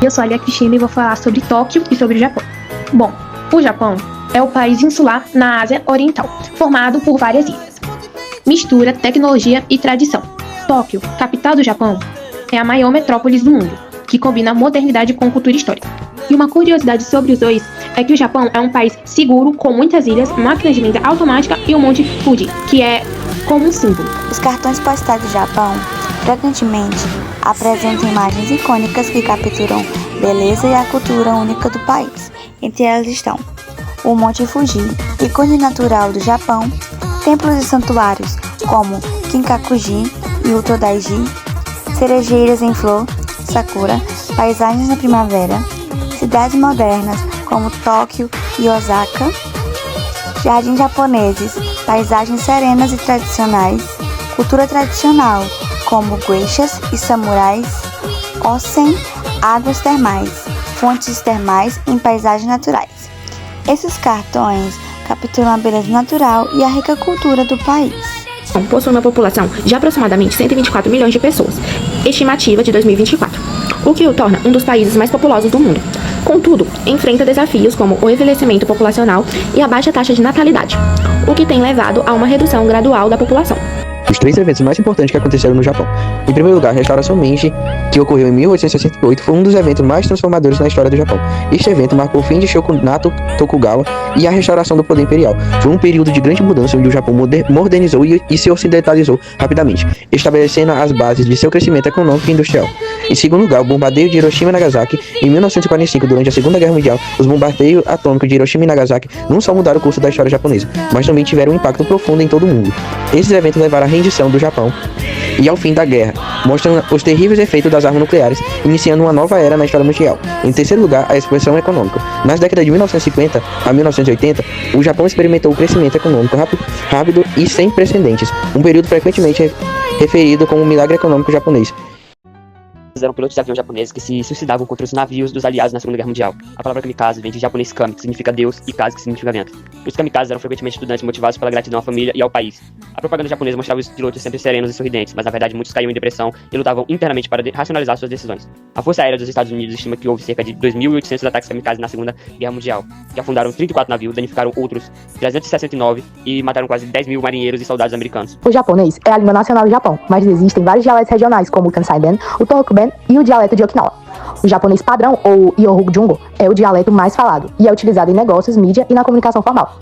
Eu sou a Lia Cristina e vou falar sobre Tóquio e sobre o Japão. Bom, o Japão é o país insular na Ásia Oriental, formado por várias ilhas. Mistura tecnologia e tradição. Tóquio, capital do Japão, é a maior metrópole do mundo, que combina modernidade com cultura histórica. E uma curiosidade sobre os dois é que o Japão é um país seguro, com muitas ilhas, máquinas de venda automática e o Monte Fuji, que é como um símbolo. Os cartões postais do Japão frequentemente apresentam imagens icônicas que capturam beleza e a cultura única do país. Entre elas estão o Monte Fuji, ícone natural do Japão, templos e santuários como Kinkakuji e Utodaiji, cerejeiras em flor, sakura, paisagens na primavera, cidades modernas como Tóquio e Osaka, jardins japoneses, paisagens serenas e tradicionais, cultura tradicional como geishas e samurais, onsen, águas termais, fontes termais em paisagens naturais. Esses cartões capturam a beleza natural e a rica cultura do país. Possui uma população de aproximadamente 124 milhões de pessoas, estimativa de 2024, o que o torna um dos países mais populosos do mundo. Contudo, enfrenta desafios como o envelhecimento populacional e a baixa taxa de natalidade, o que tem levado a uma redução gradual da população. Os 3 eventos mais importantes que aconteceram no Japão. Em primeiro lugar, a Restauração Meiji, que ocorreu em 1868, foi um dos eventos mais transformadores na história do Japão. Este evento marcou o fim de Shogunato Tokugawa e a restauração do poder imperial. Foi um período de grande mudança onde o Japão modernizou e se ocidentalizou rapidamente, estabelecendo as bases de seu crescimento econômico e industrial. Em segundo lugar, o bombardeio de Hiroshima e Nagasaki em 1945, durante a Segunda Guerra Mundial. Os bombardeios atômicos de Hiroshima e Nagasaki não só mudaram o curso da história japonesa, mas também tiveram um impacto profundo em todo o mundo. Esses eventos levaram à rendição do Japão e ao fim da guerra, mostrando os terríveis efeitos das armas nucleares, iniciando uma nova era na história mundial. Em terceiro lugar, a expansão econômica. Nas décadas de 1950 a 1980, o Japão experimentou um crescimento econômico rápido e sem precedentes, um período frequentemente referido como o milagre econômico japonês. Eram pilotos de avião japoneses que se suicidavam contra os navios dos aliados na Segunda Guerra Mundial. A palavra kamikaze vem de japonês kami, que significa Deus, e kaze, que significa vento. Os kamikazes eram frequentemente estudantes motivados pela gratidão à família e ao país. A propaganda japonesa mostrava os pilotos sempre serenos e sorridentes, mas na verdade muitos caíam em depressão e lutavam internamente para racionalizar suas decisões. A Força Aérea dos Estados Unidos estima que houve cerca de 2.800 ataques kamikaze na Segunda Guerra Mundial, que afundaram 34 navios, danificaram outros 369 e mataram quase 10 mil marinheiros e soldados americanos. O japonês é a língua nacional do Japão, mas existem vários dialetos regionais, como o Kansai-ben, o Tohoku-ben e o dialeto de Okinawa. O japonês padrão, ou Yoruba-jungo, é o dialeto mais falado e é utilizado em negócios, mídia e na comunicação formal.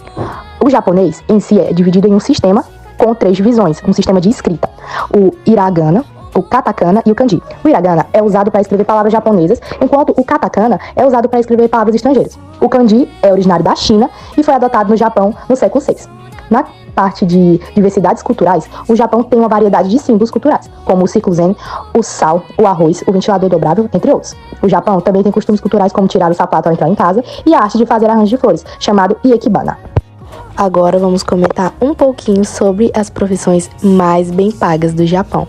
O japonês em si é dividido em um sistema com 3 divisões, um sistema de escrita: o hiragana, o katakana e o kanji. O hiragana é usado para escrever palavras japonesas, enquanto o katakana é usado para escrever palavras estrangeiras. O kanji é originário da China e foi adotado no Japão no século VI. Na parte de diversidades culturais, o Japão tem uma variedade de símbolos culturais, como o círculo zen, o sal, o arroz, o ventilador dobrável, entre outros. O Japão também tem costumes culturais como tirar o sapato ao entrar em casa e a arte de fazer arranjo de flores, chamado iekibana. Agora vamos comentar um pouquinho sobre as profissões mais bem pagas do Japão.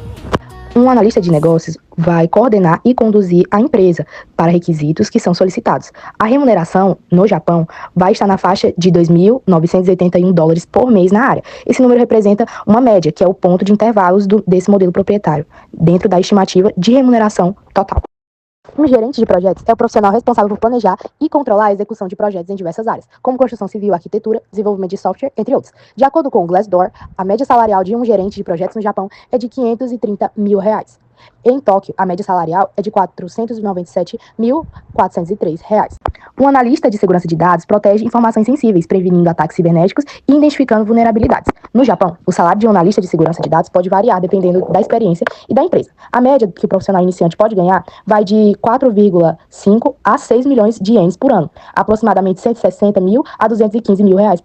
Um analista de negócios vai coordenar e conduzir a empresa para requisitos que são solicitados. A remuneração no Japão vai estar na faixa de $2.981 por mês na área. Esse número representa uma média, que é o ponto de intervalos desse modelo proprietário, dentro da estimativa de remuneração total. Um gerente de projetos é o profissional responsável por planejar e controlar a execução de projetos em diversas áreas, como construção civil, arquitetura, desenvolvimento de software, entre outros. De acordo com o Glassdoor, a média salarial de um gerente de projetos no Japão é de R$530 mil. Em Tóquio, a média salarial é de R$497.403. Um analista de segurança de dados protege informações sensíveis, prevenindo ataques cibernéticos e identificando vulnerabilidades. No Japão, o salário de um analista de segurança de dados pode variar dependendo da experiência e da empresa. A média que o profissional iniciante pode ganhar vai de 4,5 a 6 milhões de ienes por ano, aproximadamente 160 mil a 215 mil reais.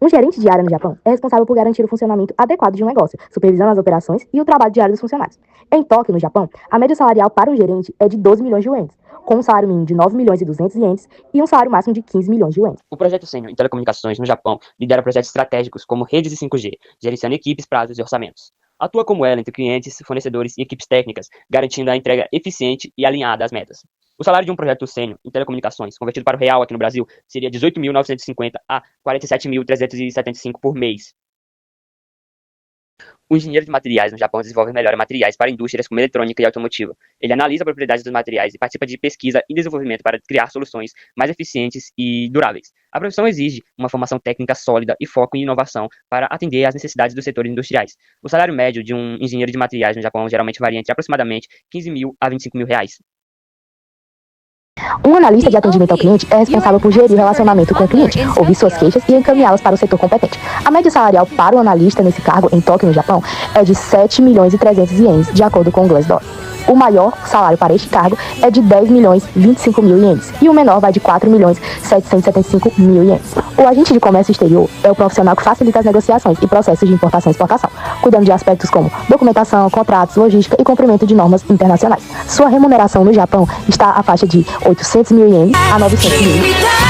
Um gerente de área no Japão é responsável por garantir o funcionamento adequado de um negócio, supervisionando as operações e o trabalho diário dos funcionários. Em Tóquio, no Japão, a média salarial para um gerente é de 12 milhões de ienes, com um salário mínimo de 9 milhões e 200 ienes e um salário máximo de 15 milhões de ienes. O projeto Sênior em Telecomunicações no Japão lidera projetos estratégicos como redes e 5G, gerenciando equipes, prazos e orçamentos. Atua como ela entre clientes, fornecedores e equipes técnicas, garantindo a entrega eficiente e alinhada às metas. O salário de um projeto sênior em telecomunicações, convertido para o real aqui no Brasil, seria 18.950 a 47.375 por mês. O engenheiro de materiais no Japão desenvolve e melhora materiais para indústrias como eletrônica e automotiva. Ele analisa a propriedade dos materiais e participa de pesquisa e desenvolvimento para criar soluções mais eficientes e duráveis. A profissão exige uma formação técnica sólida e foco em inovação para atender às necessidades dos setores industriais. O salário médio de um engenheiro de materiais no Japão geralmente varia entre aproximadamente 15 mil a 25 mil reais. Um analista de atendimento ao cliente é responsável por gerir o relacionamento com o cliente, ouvir suas queixas e encaminhá-las para o setor competente. A média salarial para o analista nesse cargo em Tóquio, no Japão, é de 7 milhões e 300 ienes, de acordo com o Glassdoor. O maior salário para este cargo é de 10 milhões 25 mil ienes e o menor vai de 4 milhões 775 mil ienes. O agente de comércio exterior é o profissional que facilita as negociações e processos de importação e exportação, cuidando de aspectos como documentação, contratos, logística e cumprimento de normas internacionais. Sua remuneração no Japão está à faixa de 800 mil ienes a 900 mil.